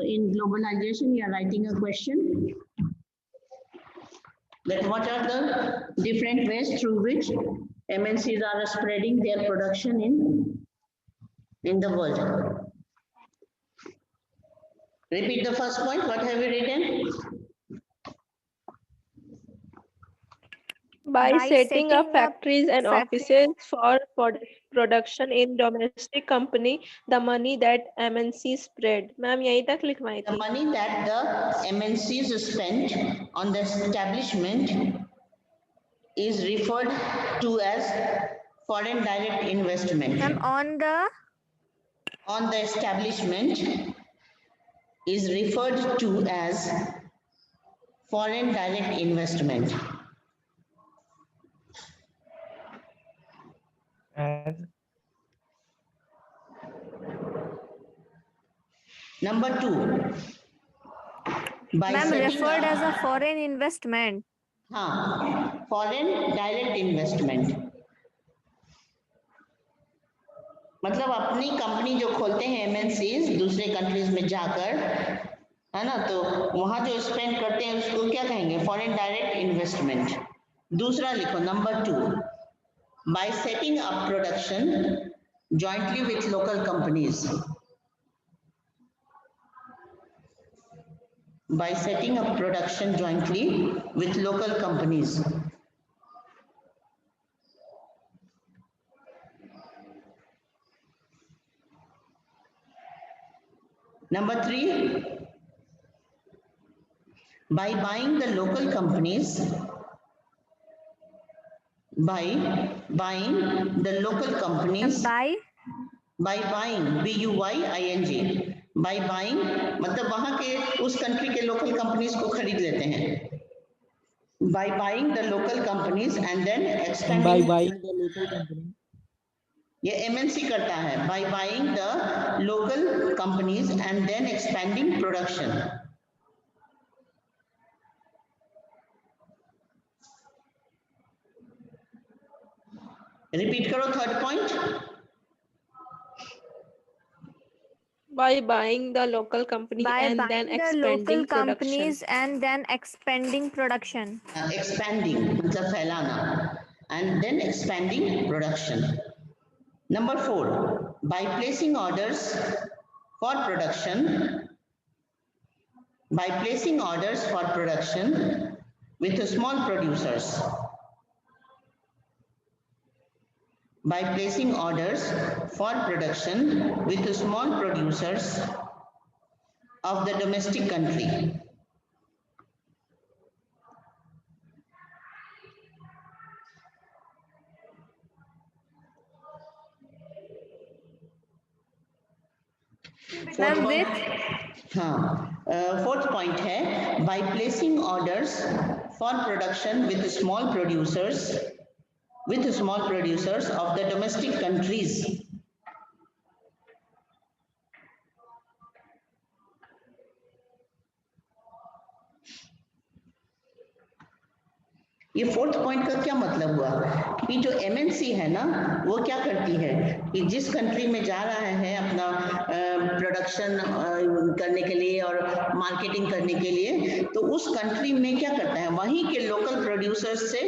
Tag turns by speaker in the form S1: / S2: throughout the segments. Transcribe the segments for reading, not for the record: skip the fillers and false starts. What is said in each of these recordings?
S1: in globalization, you are writing a question. That what are the different ways through which MNCs are spreading their production in the world? Repeat the first point. What have you written?
S2: By setting up factories and offices for production in domestic company, the money that MNC spread. Ma'am, यहीं तक लिखवाई
S1: The
S2: थी.
S1: money that the MNCs spent on the establishment is referred to as foreign direct investment.
S3: Ma'am,
S1: On the establishment is referred to as foreign direct investment. Number 2.
S3: ma'am, referred as a foreign investment.
S1: हाँ, foreign direct investment. मतलब अपनी company जो खोलते हैं MNCs दूसरे countries में जाकर, है ना, तो वहां जो स्पेंड करते हैं उसको क्या कहेंगे? Foreign direct investment. दूसरा लिखो number 2. Bye setting up production jointly with local companies. By setting up production jointly with local companies. Number 3, by buying the local companies, by buying the local companies, by buying, B-U-Y-I-N-G, by buying मतलब वहां के उस country के local companies को खरीद लेते हैं. By buying the local companies and then expanding.
S4: By buying the local company.
S1: ये MNC करता है. By buying the local companies and then expanding production. Repeat करो third point.
S2: By buying the local company and then expanding production.
S3: Expanding production.
S1: Expanding मतलब फैलाना. And then expanding production. Number 4, by placing orders for production, by placing orders for production with small producers. By placing orders for production with small producers of the domestic country. Fourth point है by placing orders for production with small producers of the domestic countries. ये fourth point का क्या मतलब हुआ कि जो MNC है ना वो क्या करती है कि जिस कंट्री में जा रहा है अपना प्रोडक्शन करने के लिए और मार्केटिंग करने के लिए, तो उस कंट्री में क्या करता है वहीं के लोकल प्रोड्यूसर्स से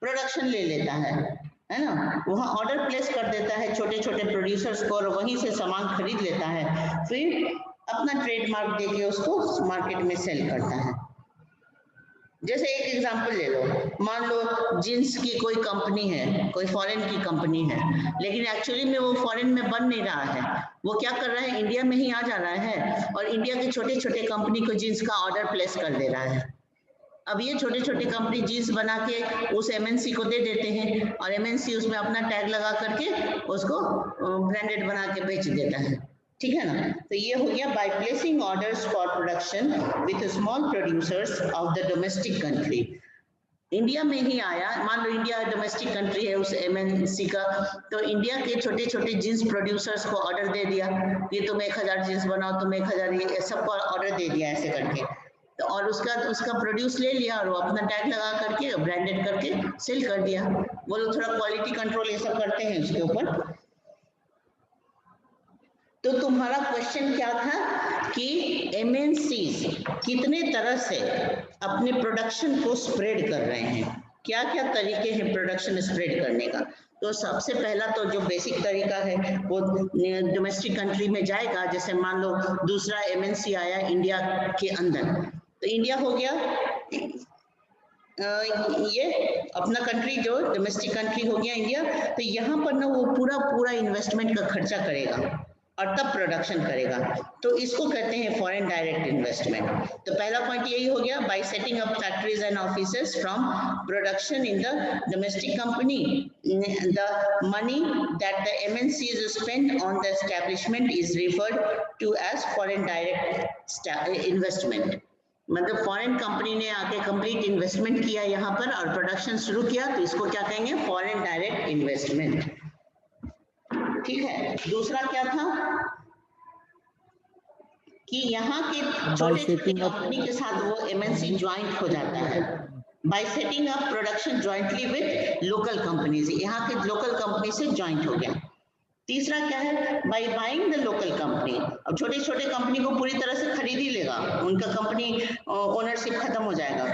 S1: प्रोडक्शन ले लेता है ना, वहाँ ऑर्डर प्लेस कर देता है छोटे छोटे प्रोड्यूसर्स को और वहीं से सामान खरीद लेता है, फिर अपना ट्रेडमार्क देके उसको मार्केट में सेल करता है. जैसे एक एग्जांपल ले लो, मान लो जींस की कोई कंपनी है, कोई फॉरेन की कंपनी है, लेकिन एक्चुअली में वो फॉरेन में बन नहीं रहा है, वो क्या कर रहा है इंडिया में ही आ जा रहा है और इंडिया के छोटे छोटे कंपनी को जींस का ऑर्डर प्लेस कर दे रहा है. अब ये छोटे छोटे कंपनी जींस बना के उस एमएनसी को दे देते हैं और एमएनसी उसमें अपना टैग लगा करके उसको ब्रांडेड बना के बेच देता है. ठीक है ना, तो ये हो गया bye placing orders for production with small producers of the domestic country. India में ही आया, मान लो इंडिया डोमेस्टिक कंट्री है उस एमएनसी का, तो इंडिया के छोटे छोटे जींस प्रोड्यूसर्स को ऑर्डर दे दिया, ये तुम 1000 जींस बनाओ, तुम 1000, ये सबको ऑर्डर दे दिया ऐसे करके, तो और उसका प्रोड्यूस ले लिया और वो अपना टैग लगा करके ब्रांडेड करके सेल कर दिया. वो लोग थोड़ा क्वालिटी कंट्रोल ये सब करते हैं उसके ऊपर. तो तुम्हारा क्वेश्चन क्या था कि एमएनसीज कितने तरह से अपने प्रोडक्शन को स्प्रेड कर रहे हैं, क्या क्या तरीके हैं प्रोडक्शन स्प्रेड करने का। तो सबसे पहला तो जो बेसिक तरीका है वो डोमेस्टिक कंट्री में जाएगा। जैसे मान लो दूसरा एमएनसी आया इंडिया के अंदर, तो इंडिया हो गया ये अपना कंट्री जो डोमेस्टिक कंट्री हो गया इंडिया। तो यहाँ पर ना वो पूरा इन्वेस्टमेंट का खर्चा करेगा और तब प्रोडक्शन करेगा, तो इसको कहते हैं फॉरेन डायरेक्ट इन्वेस्टमेंट। तो पहला पॉइंट यही हो गया, by setting up factories and offices from production in the domestic company, the money that the MNCs spend on the establishment is referred to as foreign direct investment. मतलब foreign company ने आके complete investment किया यहाँ पर और production शुरू किया, तो इसको क्या कहेंगे, फॉरेन डायरेक्ट इन्वेस्टमेंट। ठीक है। दूसरा क्या था कि यहाँ के छोटे छोटे कंपनी के साथ वो एमएनसी ज्वाइंट हो जाता है bye setting up production jointly with local companies. यहाँ के लोकल कंपनी से ज्वाइंट हो गया। तीसरा क्या है, bye buying the local company. अब छोटे छोटे कंपनी को पूरी तरह से खरीद ही लेगा, उनका कंपनी ओनरशिप खत्म हो जाएगा।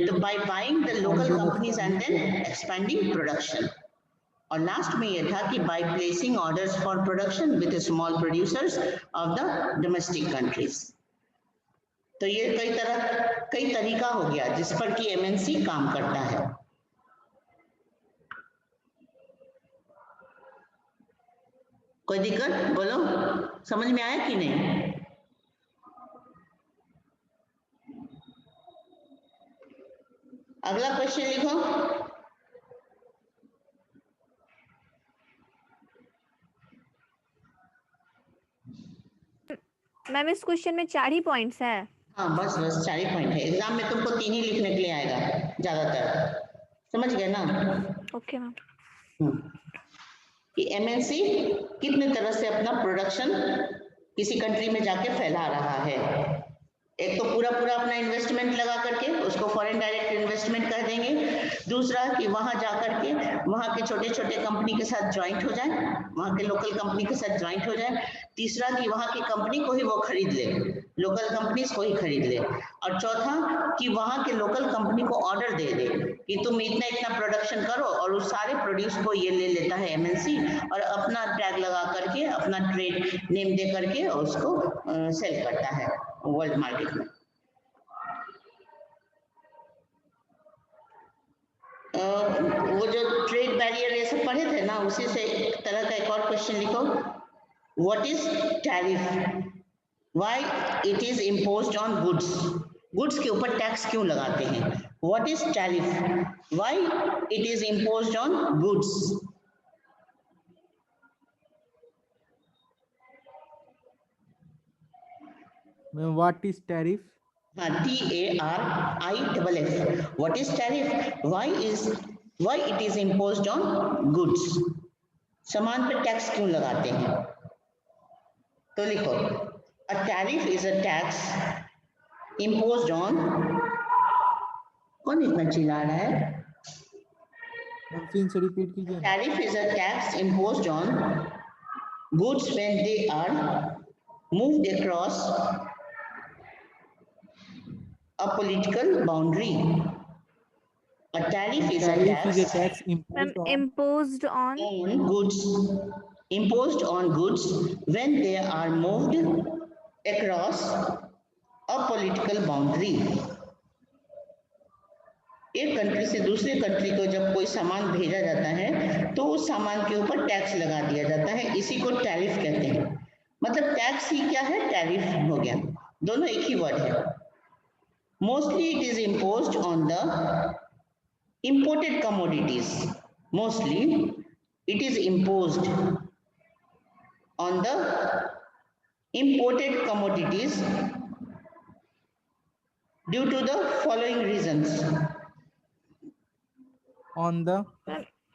S1: तो by buying the local companies and then expending production. और लास्ट में ये था कि by placing orders for production with small producers of the domestic countries. तो ये कई तरीका हो गया जिस पर कि एमएनसी काम करता है। कोई दिक्कत, बोलो, समझ में आया कि नहीं? अगला क्वेश्चन लिखो।
S3: मैम इस क्वेश्चन में 4 ही पॉइंट्स है।
S1: हाँ बस 4 ही पॉइंट है। एग्जाम में तुमको 3 ही लिखने के लिए आएगा ज्यादातर, समझ गए ना?
S3: Okay ma'am.
S1: कि एमएनसी कितने तरह से अपना प्रोडक्शन किसी कंट्री में जाके फैला रहा है। एक तो पूरा अपना इन्वेस्टमेंट लगा करके उसको फॉरेन डायरेक्ट इन्वेस्टमेंट कह देंगे। दूसरा कि वहां जा करके वहां के छोटे छोटे कंपनी के साथ ज्वाइंट हो जाए, वहां के लोकल कंपनी के साथ ज्वाइंट हो जाए। तीसरा कि वहां की कंपनी को ही वो खरीद ले, लोकल कंपनीज को ही खरीद ले। और चौथा कि वहां के लोकल कंपनी को ऑर्डर दे दे कि तुम इतना प्रोडक्शन करो, और उस सारे प्रोड्यूस को ये ले लेता है एमएनसी और अपना टैग लगा करके अपना ट्रेड नेम दे करके उसको सेल करता है वर्ल्ड मार्केट में। वो जो ट्रेड बैरियर ये सब पढ़े थे ना, उसी से एक तरह का एक और क्वेश्चन लिखो। What is tariff, why it is imposed on goods. Goods के ऊपर टैक्स क्यों लगाते हैं? What is tariff, why it is imposed on goods.
S4: What is tariff?
S1: TARIFF. What is tariff? Why it is imposed on goods? सामान पे tax क्यों लगाते हैं? तो लिखो, a tariff is a tax imposed on, कौन इतना चिल्ला रहा है?
S4: फिर से रिपीट कीजिए।
S1: Tariff is a tax imposed on goods when they are moved across a political boundary. A tariff is a tax
S3: Imposed on
S1: goods when they are moved across a political boundary. एक country से दूसरे country को जब कोई सामान भेजा जाता है तो उस सामान के ऊपर टैक्स लगा दिया जाता है, इसी को टैरिफ कहते हैं। मतलब टैक्स ही क्या है, टैरिफ हो गया, दोनों एक ही वर्ड है। Mostly it is imposed on the imported commodities. Mostly it is imposed on the imported commodities due to the following reasons.
S4: On the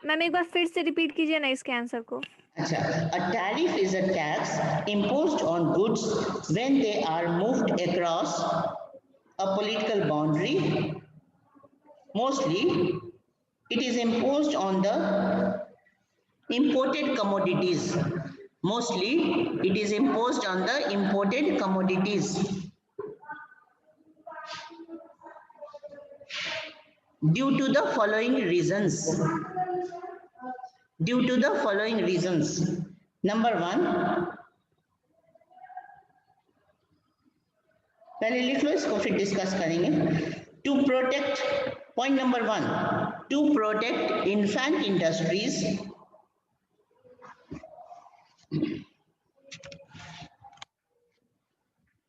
S3: ma'am एक बार फिर से रिपीट कीजिए ना इसके आंसर को।
S1: अच्छा, a tariff is a tax imposed on goods when they are moved across a political boundary. Mostly it is imposed on the imported commodities Mostly, it is imposed on the imported commodities due to the following reasons. Due to the following reasons. Number one, पहले लिख लो इसको फिर discuss करेंगे. To protect, point number one, to protect infant industries,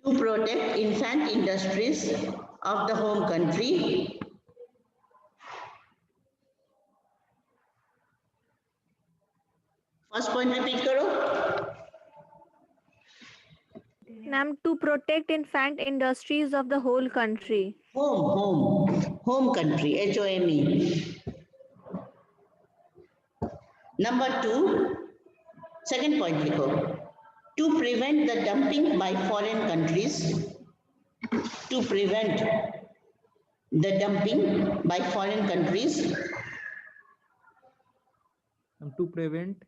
S1: to protect infant industries of the home country. First point repeat करो.
S3: Ma'am, to protect infant industries of the whole country.
S1: Home country, HOME. Number two, second point लिखो. To prevent the dumping by foreign countries. To prevent the dumping by foreign countries.
S4: And to prevent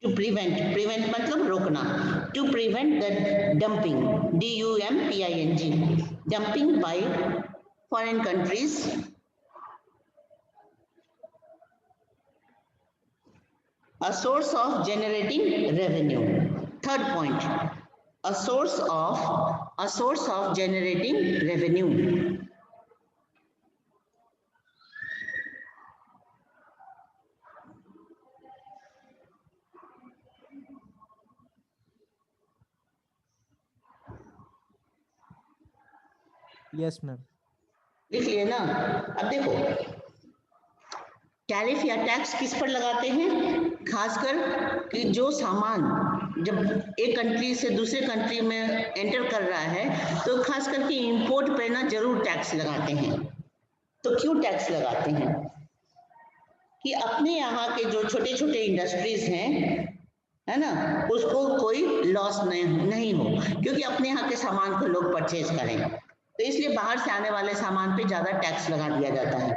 S1: prevent मतलब रोकना. To prevent the dumping, DUMPING, dumping by foreign countries. A source of generating revenue. Third point, a source of generating revenue.
S4: yes ma'am.
S1: लिख लिए ना. अब देखो, tariff या tax किस पर लगाते हैं? खासकर कि जो सामान जब एक कंट्री से दूसरे कंट्री में एंटर कर रहा है तो खास करके इंपोर्ट पे ना जरूर टैक्स लगाते हैं. तो क्यों टैक्स लगाते हैं? कि अपने यहाँ के जो छोटे छोटे इंडस्ट्रीज हैं, है ना, उसको कोई लॉस नहीं हो, क्योंकि अपने यहाँ के सामान को लोग परचेज करें, तो इसलिए बाहर से आने वाले सामान पे ज्यादा टैक्स लगा दिया जाता है.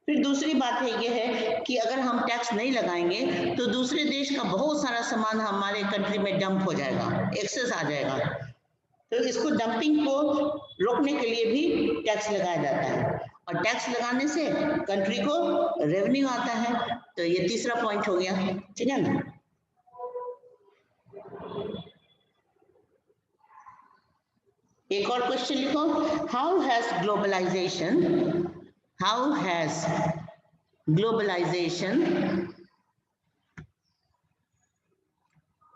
S1: फिर दूसरी बात है ये है कि अगर हम टैक्स नहीं लगाएंगे तो दूसरे देश का बहुत सारा सामान हमारे कंट्री में डंप हो जाएगा, एक्सेस आ जाएगा. तो इसको डंपिंग को रोकने के लिए भी टैक्स लगाया जाता है, और टैक्स लगाने से कंट्री को रेवेन्यू आता है. तो ये तीसरा पॉइंट हो गया, ठीक है ना. एक और क्वेश्चन लिखो. How has globalization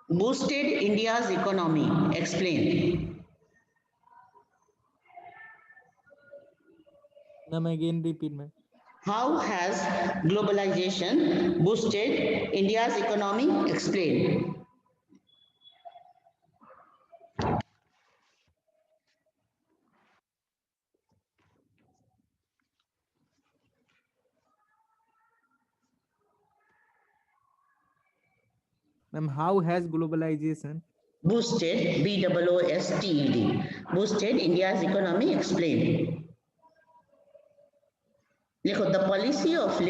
S1: boosted India's economy? Explain.
S4: Ma'am, again repeat ma'am.
S1: How has globalization boosted India's economy? Explain.
S4: Ma'am, how has globalization
S1: boosted, BOOSTED, boosted India's economy? Explain. लिखो. The policy of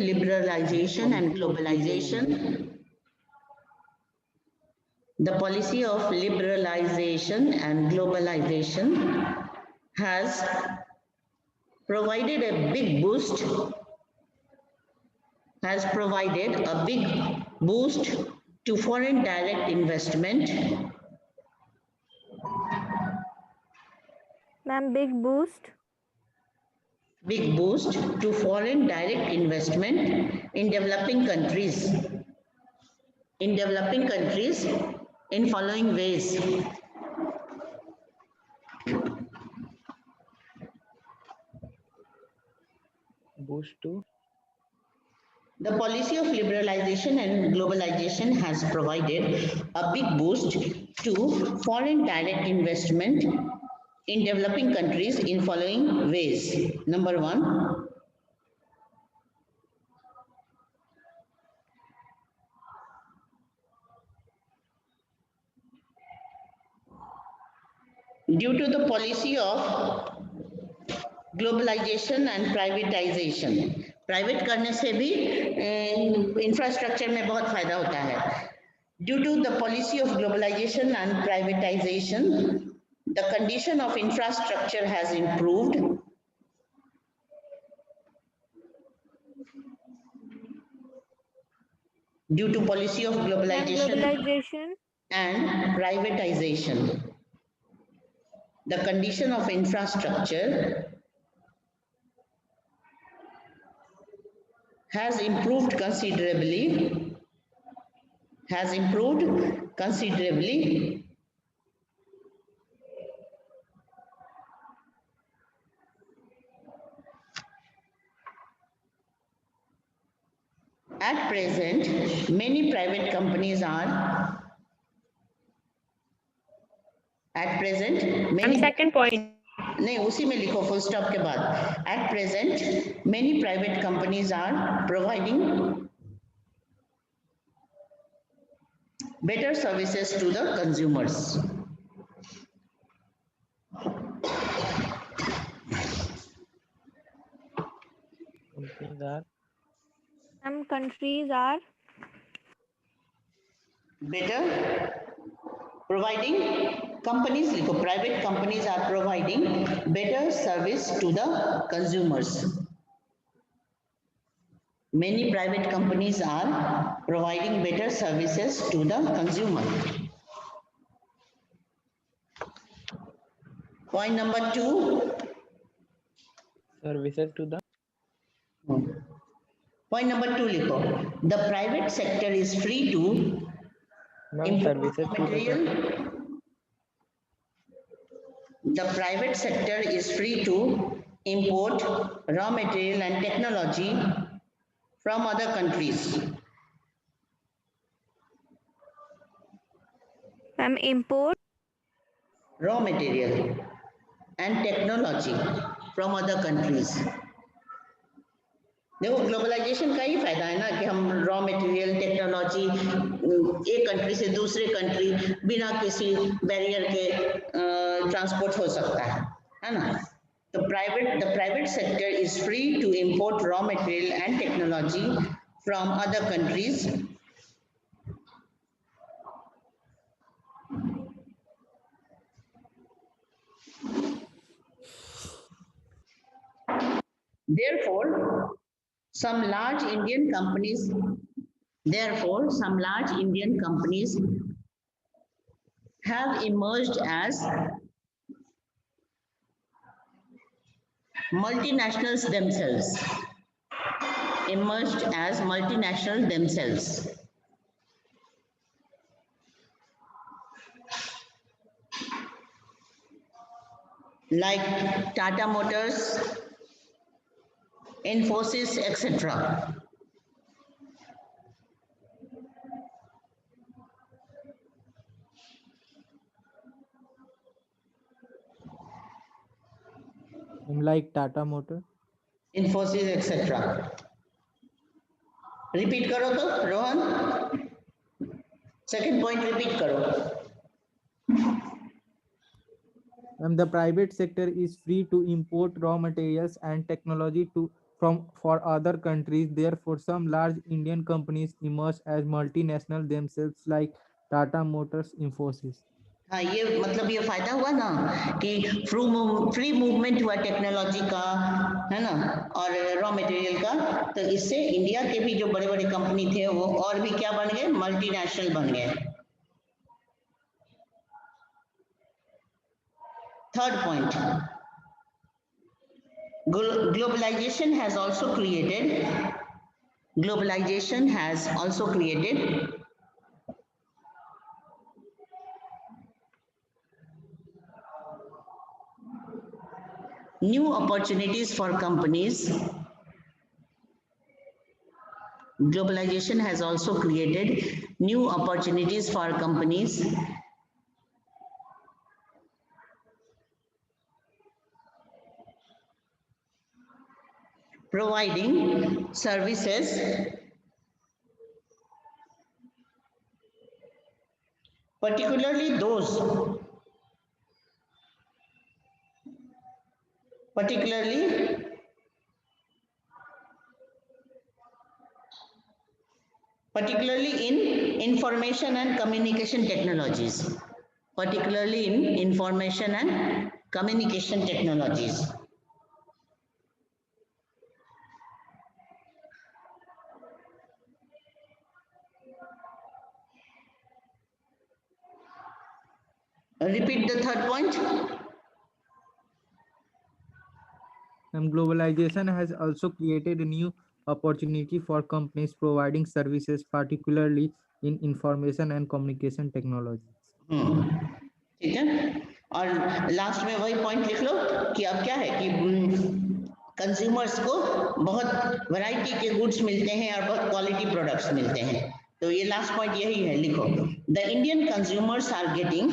S1: liberalization and globalization. The policy of liberalization and globalization has provided a big boost to foreign direct investment.
S3: Ma'am, big boost
S1: to foreign direct investment in developing countries. In following ways.
S4: boost to
S1: The policy of liberalization and globalization has provided a big boost to foreign direct investment in developing countries in following ways. Number one, due to the policy of globalisation and privatisation, private करने से भी infrastructure में बहुत फायदा होता है. Due to the policy of globalisation and privatisation, the condition of infrastructure has improved. Due to policy of globalization and privatization, the condition of infrastructure has improved considerably. At present, many private companies are. At present, many.
S2: second point.
S1: नहीं, उसी में लिखो full stop के बाद. At present, many private companies are providing better services to the consumers.
S4: Companies are
S3: Some countries are
S1: better providing, companies लिखो, private companies are providing better service to the consumers. Many private companies are providing better services to the consumer. Point number 2.
S4: services to the
S1: Point number 2 लिखो. The private sector is free to import
S4: services to the
S1: material. The private sector is free to import raw material and technology from other countries.
S3: import
S1: Raw material and technology from other countries. देखो globalisation का ही फायदा है ना कि हम raw material technology एक country से दूसरे कंट्री बिना किसी बैरियर के ट्रांसपोर्ट हो सकता है ना. The private sector is free to import raw material and technology from other countries. Therefore, some large Indian companies have emerged as multinationals themselves. Like Tata Motors, Infosys, etc.
S4: like Tata Motor.
S1: Infosys, etc. Repeat करो तो Rohan. Second point repeat करो.
S4: The private sector is free to import raw materials and technology for other countries. Therefore, some large Indian companies emerge as multinational themselves, like Tata Motors, Infosys.
S1: हाँ, ये मतलब ये फायदा हुआ ना कि फ्री मूवमेंट हुआ टेक्नोलॉजी का, है ना, और रॉ मटेरियल का. तो इससे इंडिया के भी जो बड़े बड़े कंपनी थे वो और भी क्या बन गए, मल्टीनेशनल बन गए. Third point, globalization has also created new opportunities for companies. Globalization has also created new opportunities for companies providing services particularly particularly in information and communication technologies. Particularly in information and communication technologies. Repeat the third point.
S4: Globalization has also created a new opportunity for companies providing services, particularly in information and communication technologies.
S1: ठीक है, और last में वही point लिख लो कि अब क्या है कि कंज्यूमर्स को बहुत वैरायटी के गुड्स मिलते हैं और बहुत क्वालिटी प्रोडक्ट्स मिलते हैं। तो ये लास्ट पॉइंट यही है, लिखो the Indian consumers are getting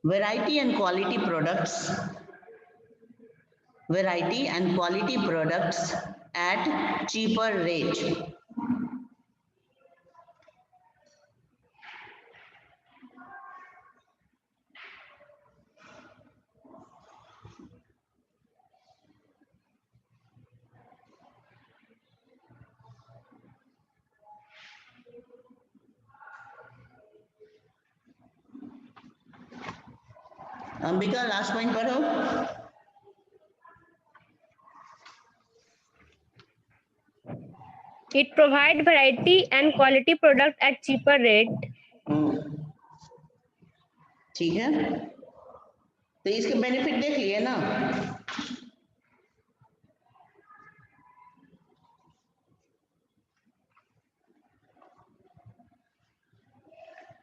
S1: variety and quality products at cheaper rate. Ambika last point पढ़ो।
S5: It provide variety and quality product at cheaper rate.
S1: ठीक है, तो इसके बेनिफिट देख लिए ना।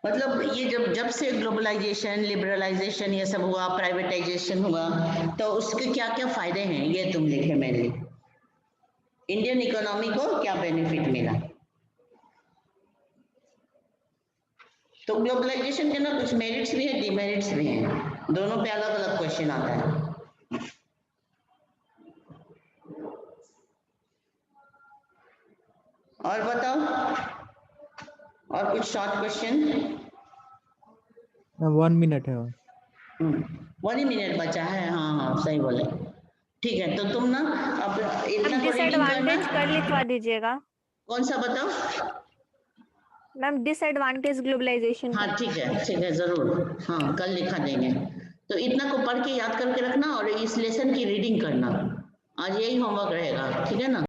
S1: मतलब ये जब से ग्लोबलाइजेशन, लिबरलाइजेशन ये सब हुआ, प्राइवेटाइजेशन हुआ, तो उसके क्या क्या फायदे हैं ये तुम लिखे मेनली। इंडियन इकोनॉमी को क्या बेनिफिट मिला। तो ग्लोबलाइजेशन के ना कुछ मेरिट्स भी हैं, डिमेरिट्स भी हैं, दोनों पे अलग अलग क्वेश्चन आता है। और बताओ, और कुछ शॉर्ट क्वेश्चन।
S4: 1 मिनट है और
S1: 1 ही मिनट बचा है। हाँ सही बोले। ठीक है, तो तुम ना अब इतना
S3: डिसएडवांटेज कर लिखवा दीजिएगा।
S1: कौन सा बताओ
S3: मैम, डिसएडवांटेज ग्लोबलाइजेशन।
S1: हाँ ठीक है जरूर, हाँ कल लिखा देंगे। तो इतना को पढ़ के याद करके रखना और इस लेसन की रीडिंग करना। आज यही होमवर्क रहेगा, ठीक है ना।